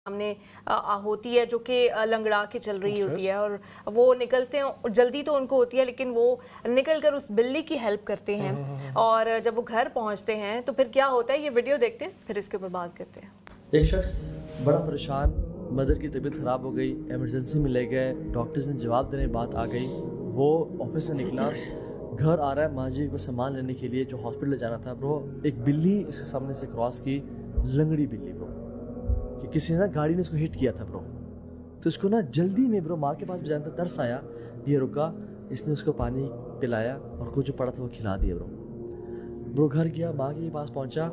सामने होती है जो कि लंगड़ा के चल रही होती है और वो निकलते हैं, जल्दी तो उनको होती है लेकिन वो निकल कर उस बिल्ली की हेल्प करते हैं और जब वो घर पहुंचते हैं तो फिर क्या होता है, ये वीडियो देखते हैं फिर इसके ऊपर बात करते हैं। एक शख्स बड़ा परेशान, मदर की तबीयत ख़राब हो गई, एमरजेंसी में ले गए, डॉक्टर्स ने जवाब देने बात आ गई, वो ऑफिस से निकला, घर आ रहा है माँ जी को सामान लेने के लिए जो हॉस्पिटल जाना था। ब्रो एक बिल्ली उसके सामने से क्रॉस की, लंगड़ी बिल्ली ब्रो, कि किसी ने ना गाड़ी ने उसको हिट किया था ब्रो, तो उसको ना जल्दी में ब्रो माँ के पास भी जाना था, तरस आया, ये रुका, इसने उसको पानी पिलाया और कुछ जो पड़ा था वो खिला दिया ब्रो। घर गया, माँ के पास पहुँचा,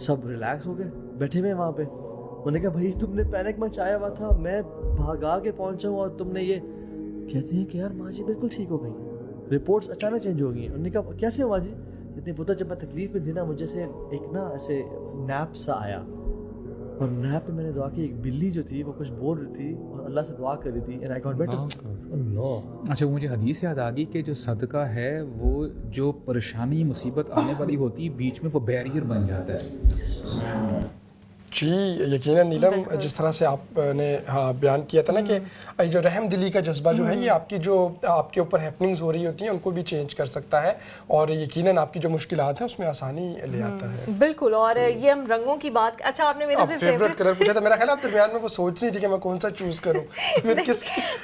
सब रिलैक्स हो गए, बैठे हुए वहाँ पे। उन्होंने कहा भाई तुमने पैनिक मचाया हुआ था, मैं भागा के पहुँचा हूँ और तुमने ये। कहते हैं कि यार माँ जी बिल्कुल ठीक हो गई, रिपोर्ट्स अचानक चेंज हो गई। उन्होंने कहा कैसे हो माँ जी? इतनी पुत्र जब मैं तकलीफ में थी ना, मुझे से एक ना ऐसे नैप सा आया और नैप में मैंने दुआ की, एक बिल्ली जो थी वो कुछ बोल रही थी और अल्लाह से दुआ कर रही थी एंड आई गॉट बेटर। अच्छा, मुझे हदीस याद आ गई कि जो सदका है वो जो परेशानी मुसीबत आने वाली होती है बीच में वो बैरियर बन जाता है। जी यकीनन नीलम, जिस तरह से आपने बयान किया था ना कि जो रहम दिली का जज्बा जो है ये आपकी जो आपके ऊपर हैपनिंग्स हो रही होती हैं उनको भी चेंज कर सकता है और यकीनन आपकी जो मुश्किलात हैं उसमें आसानी ले आता है। बिल्कुल। और ये हम रंगों की बात, अच्छा आपने मेरे से फेवरेट कलर पूछा था, मेरा ख्याल आप दरमियान में वो सोच रही थी कि मैं कौन सा चूज करूं। फिर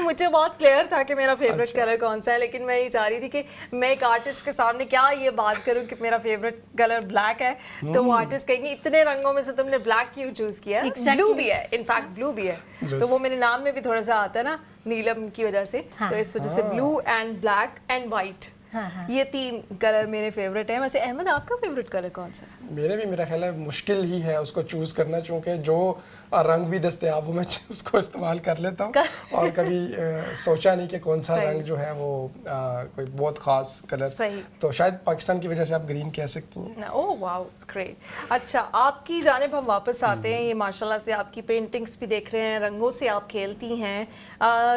मुझे बहुत क्लियर था कि मेरा फेवरेट कलर कौन सा है, लेकिन मैं ये चाह रही थी कि मैं एक आर्टिस्ट के सामने क्या ये बात करूं कि मेरा फेवरेट कलर ब्लैक है, तो वो आर्टिस्ट कहेंगे इतने रंगों में से तुमने ब्लैक क्यों चूज किया? ब्लू भी है, इनफैक्ट ब्लू भी है, तो वो मेरे नाम में भी थोड़ा सा आता है ना नीलम की वजह से, तो इस वजह से blue and black and white, ये तीन कलर मेरे फेवरेट हैं। वैसे अहमद आपका फेवरेट कलर कौन सा है? मेरे भी मेरा ख्याल है मुश्किल ही है उसको चूज करना, चूँकि जो रंग भी दस्तयाब हो मैं उसको इस्तेमाल कर लेता हूँ और कभी सोचा नहीं कि कौन सा रंग जो है वो कोई बहुत ख़ास कलर, तो शायद पाकिस्तान की वजह से आप ग्रीन कह सकती हैं। Oh wow great. अच्छा, आपकी जानिब हम वापस आते हैं। ये माशाल्लाह से आपकी पेंटिंग्स भी देख रहे हैं, रंगों से आप खेलती हैं,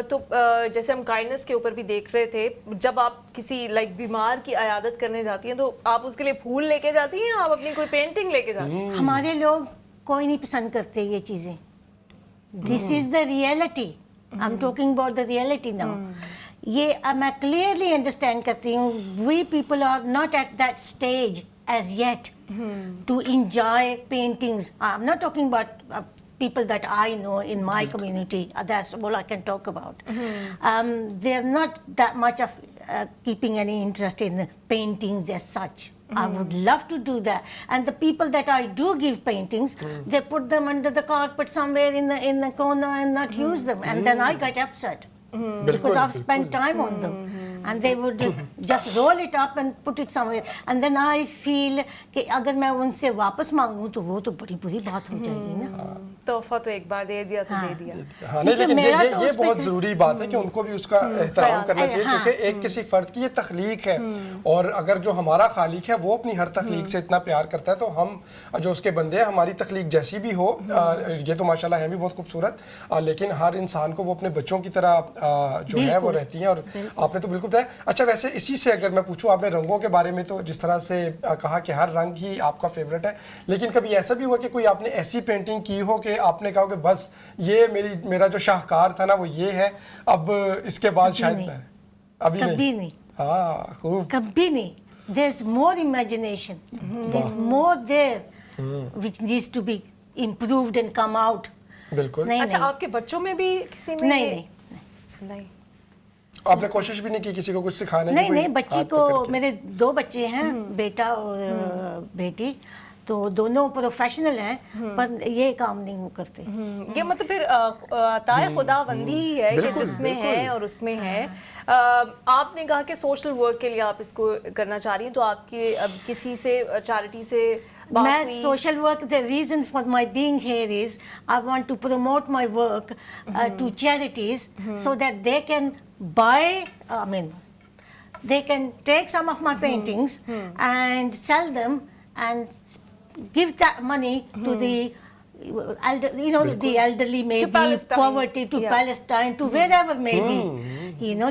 तो जैसे हम काइंडनेस के ऊपर भी देख रहे थे, जब आप किसी लाइक बीमार की अयादत करने जाती हैं तो आप उसके लिए फूल लेके जाती हैं, आप अपनी कोई पेंटिंग लेके जाती हैं? हमारे लोग कोई नहीं पसंद करते ये चीजें। This is the reality, I am talking about the reality now. ये मैं क्लियरली अंडरस्टैंड करती हूँ, we people are not at that stage as yet to enjoy paintings. I'm not talking about people that I know in my community. That's all I can talk about. They're not that much of keeping any interest in paintings as such. I would love to do that. And the people that I do give paintings, they put them under the carpet somewhere in the corner and not use them. And then I get upset. Because I've spent time on them. And they would just roll it up and put it somewhere. And then I feel कि अगर मैं उनसे वापस मांगूं तो वो तो बड़ी बुरी बात हो जाएगी ना। तोहफा तो एक बार दे दिया तो दे दिया। हाँ, नहीं, लेकिन ये बहुत ज़रूरी बात है कि उनको भी उसका एहतराम करना चाहिए, क्योंकि एक किसी फ़र्द की ये तख्लीक है और अगर जो हमारा खालिक है वो अपनी हर तख्लीक से इतना प्यार करता है तो हम जो उसके बंदे हैं, हमारी तख्लीक जैसी भी हो, ये तो माशाल्लाह है भी बहुत खूबसूरत, लेकिन हर इंसान को वो अपने बच्चों की तरह जो है वो रहती हैं और आपने तो बिल्कुल बताया। अच्छा, वैसे इसी से अगर मैं पूछूं, आपने रंगों के बारे में तो जिस तरह से कहा कि हर रंग ही आपका फेवरेट है, लेकिन कभी ऐसा भी हुआ कि कोई आपने ऐसी पेंटिंग की हो कि आपने कहा कि बस ये मेरा जो शाहकार था ना वो ये है, अब इसके बाद शायद मैं अभी नहीं। हाँ, खूब। कभी नहीं। There's more imagination. There's more there which needs to be improved and come out. बिल्कुल। अच्छा, आपके बच्चों में भी किसी में? नहीं। आपने कोशिश भी नहीं की किसी को कुछ सिखाने की? नहीं, बच्ची को, मेरे 2 बच्चे हैं, बेटा और बेटी, तो दोनों प्रोफेशनल हैं, पर ये काम नहीं वो करते। ये मतलब फिर अताए खुदाबंदी ही है कि जिसमें है और उसमें है। आपने कहा कि सोशल वर्क के लिए आप इसको करना चाह रही हैं, तो आपकी अब किसी से चैरिटी से मैं social work, the reason for my being here is I want to promote my work to charities so that they can buy, they can take some of my paintings and sell them and give that money to the the elderly, maybe poverty, to Palestine, to wherever maybe,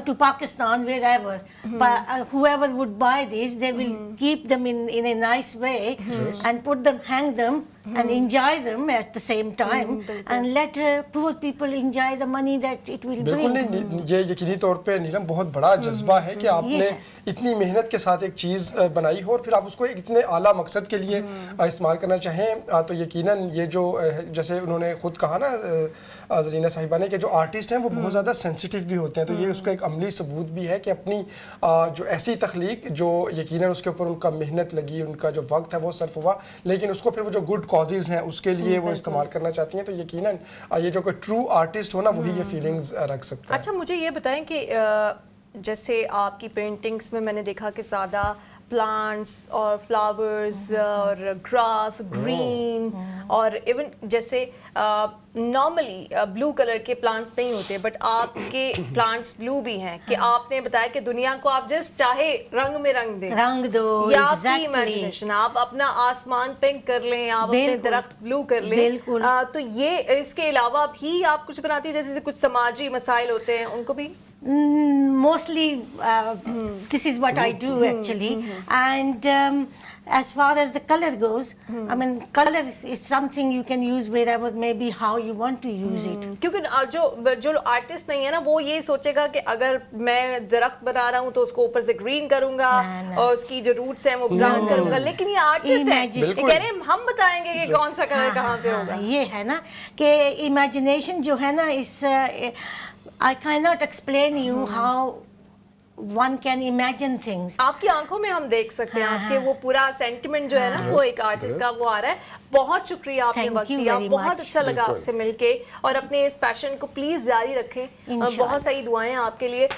to Pakistan, wherever. But whoever would buy these, they will keep them in a nice way and put them, hang them and enjoy them at the same time, and let poor people enjoy the money that it will बिल्कुल bring. नहीं, ये यकीनी तौर पे नीलम बहुत बड़ा जज्बा है कि आपने इतनी मेहनत के साथ एक चीज़ बनाई हो और फिर आप उसको एक इतने आला मकसद के लिए इस्तेमाल करना चाहें, तो यकीनन ये जो जैसे उन्होंने खुद कहा ना ज़रीना साहिबा ने कि जो आर्टिस्ट हैं वो बहुत ज़्यादा सेंसिटिव भी होते हैं, तो ये उसका एक अमली सबूत भी है कि अपनी जो ऐसी तख्लीक जो यकीनन उसके ऊपर उनका मेहनत लगी, उनका जो वक्त है वो सर्फ हुआ, लेकिन उसको फिर वो जो गुड कॉजेज़ हैं उसके लिए वो इस्तेमाल करना चाहती हैं, तो यकीनन ये जो कोई ट्रू आर्टिस्ट हो ना वही ये फीलिंग्स रख सकता है। अच्छा मुझे ये बताएं कि जैसे आपकी पेंटिंग्स में मैंने देखा कि ज़्यादा प्लांट्स और फ्लावर्स और ग्रास ग्रीन और इवन जैसे नॉर्मली ब्लू कलर के प्लांट्स नहीं होते, बट आपके प्लांट्स ब्लू भी हैं कि आपने बताया कि दुनिया को आप जिस चाहे रंग में रंग दें, रंग दो, या आपकी exactly. इमेजिनेशन, आप अपना आसमान पिंक कर लें, आप अपने बिल्कुल। दरख्त ब्लू कर लें, बिल्कुल। तो ये इसके अलावा भी आप कुछ बनाती हैं, जैसे कुछ समाजी मसाइल होते हैं उनको भी? Mostly this is what I do actually, and as far as the color goes, I mean color is something you can use wherever, maybe how you want to use it. क्योंकि जो आर्टिस्ट नहीं है ना वो ये सोचेगा कि अगर मैं दरख्त बना रहा हूँ तो उसको ऊपर से ग्रीन करूंगा और उसकी जो रूट्स हैं वो ब्राउन करूंगा, लेकिन ये आर्टिस्ट है, ये कह रहे हैं हम बताएंगे कि कौन सा कलर कहाँ पे होगा। ये है ना कि इमेजिनेशन जो है ना इस I cannot explain you how one can imagine things. आपकी आंखों में हम देख सकते हैं आपके वो पूरा सेंटिमेंट जो है ना वो एक आर्टिस्ट का वो आ रहा है। बहुत शुक्रिया आपने Thank वक्त you दिया, very बहुत much. अच्छा लगा आपसे मिलके, और अपने इस पैशन को प्लीज जारी रखें, बहुत सारी दुआएं आपके लिए।